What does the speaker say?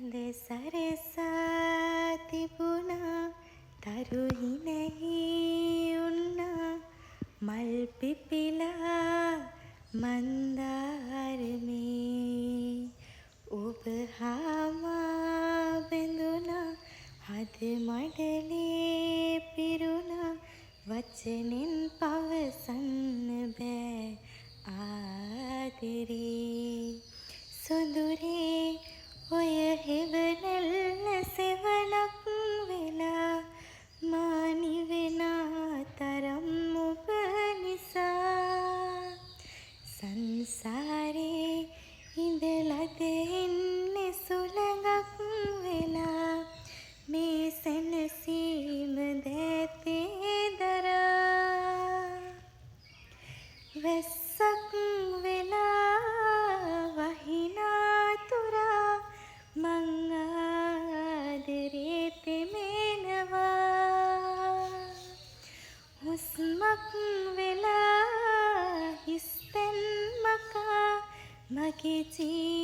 ඇඳ සරසා තිබුණා තරු හිනෙහි උන්නා මල් පිපිලා මන්දාරමේ ඔබ හා මා බැඳුණා හද මඩලේ පිරුණා වචනෙන් පවසන්න බෑ ආදරේ සොඳුරේ ඔය හෙවණැල්ල සෙවණක් වෙලා මා නිවෙනා තරම් ඔබ නිසා සංසාරේ ඉඳලද එන්නේ සුළඟක් වෙලා මේ සැනසීම දැතේ දරා වැස්සක් වෙලා වහිනා තුරා මං ආදරේ තෙමෙනවා හුස්මක් වෙලා හිස්තැන් මකා මගේ ජී